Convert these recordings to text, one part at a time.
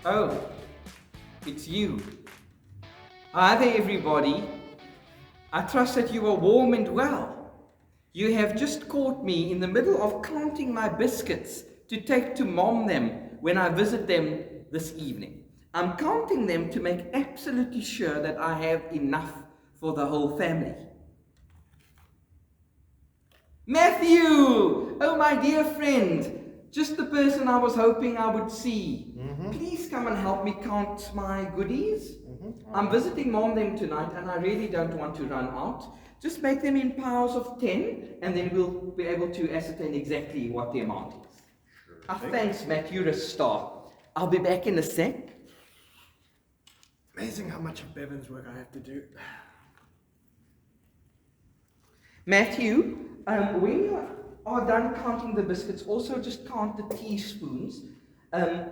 Oh, it's you. Hi there, everybody. I trust that you are warm and well. You have just caught me in the middle of counting my biscuits to take to Mom them when I visit them this evening. I'm counting them to make absolutely sure that I have enough for the whole family. Matthew! Oh, my dear friend, just the person I was hoping I would see. Please come and help me count my goodies. I'm visiting Mom them tonight and I really don't want to run out. Just make them in piles of 10 and then we'll be able to ascertain exactly what the amount is. Thanks, Matt, you're a star. I'll be back in a sec. Amazing how much of Bevan's work I have to do. Matthew, when you are done counting the biscuits, also just count the teaspoons.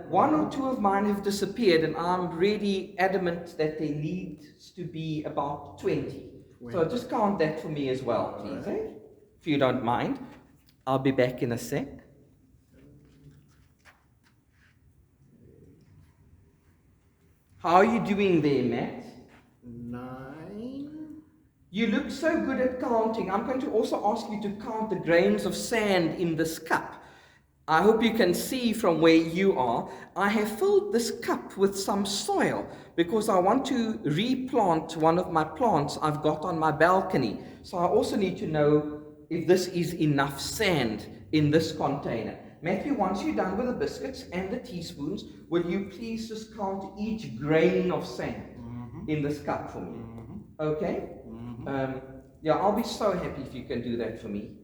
One or two of mine have disappeared, and I'm really adamant that there needs to be about 20. So just count that for me as well, please, if you don't mind. I'll be back in a sec. How are you doing there, Matt? 9. You look so good at counting. I'm going to also ask you to count the grains of sand in this cup. I hope you can see from where you are. I have filled this cup with some soil because I want to replant one of my plants I've got on my balcony. So I also need to know if this is enough sand in this container. Matthew, once you're done with the biscuits and the teaspoons, will you please just count each grain of sand in this cup for me? Okay? Yeah, I'll be so happy if you can do that for me.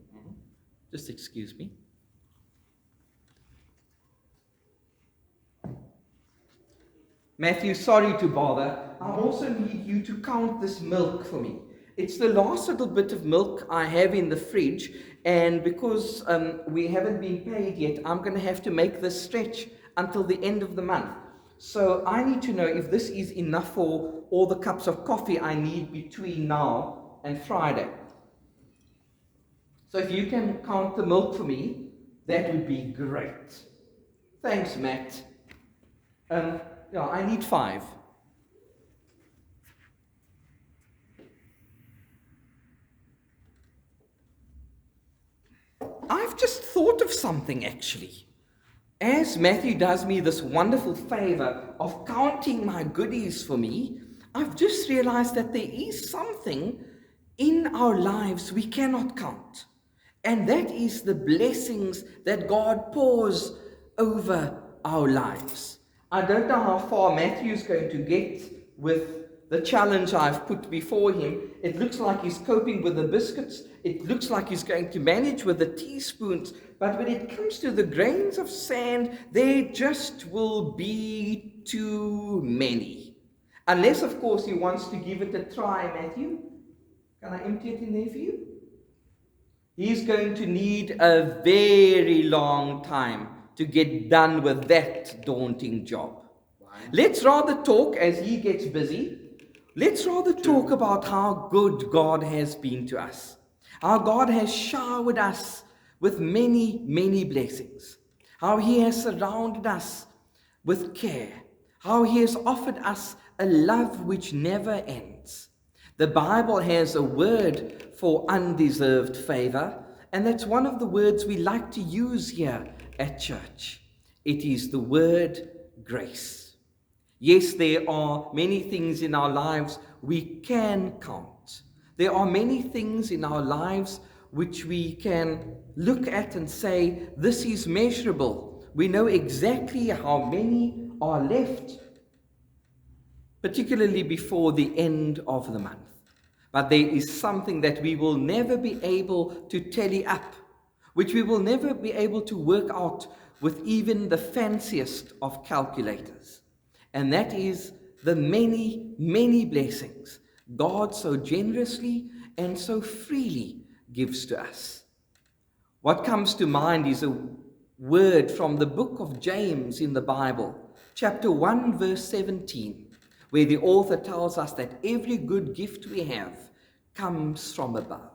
Just excuse me. Matthew, sorry to bother. I also need you to count this milk for me. It's the last little bit of milk I have in the fridge, and because we haven't been paid yet, I'm going to have to make this stretch until the end of the month. So I need to know if this is enough for all the cups of coffee I need between now and Friday. So if you can count the milk for me, that would be great. Thanks, Matt. Yeah, I need 5. I've just thought of something, actually. As Matthew does me this wonderful favor of counting my goodies for me, I've just realized that there is something in our lives we cannot count. And that is the blessings that God pours over our lives. I don't know how far Matthew's going to get with the challenge I've put before him. It looks like he's coping with the biscuits. It looks like he's going to manage with the teaspoons. But when it comes to the grains of sand, there just will be too many. Unless, of course, he wants to give it a try, Matthew. Can I empty it in there for you? He's going to need a very long time to get done with that daunting job. Let's rather talk as he gets busy. Let's rather talk about how good God has been to us. How God has showered us with many, many blessings. How he has surrounded us with care. How he has offered us a love which never ends. The Bible has a word for undeserved favor, and that's one of the words we like to use here at church. It is the word grace. Yes, there are many things in our lives we can count. There are many things in our lives which we can look at and say, this is measurable. We know exactly how many are left, particularly before the end of the month. But there is something that we will never be able to tally up, which we will never be able to work out with even the fanciest of calculators. And that is the many, many blessings God so generously and so freely gives to us. What comes to mind is a word from the book of James in the Bible, chapter 1, verse 17, where the author tells us that every good gift we have comes from above.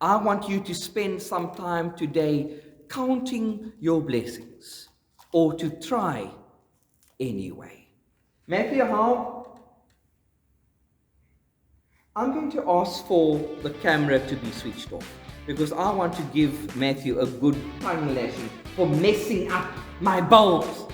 I want you to spend some time today counting your blessings, or to try anyway. Matthew, how? I'm going to ask for the camera to be switched off because I want to give Matthew a good tongue lashing for messing up my bowls.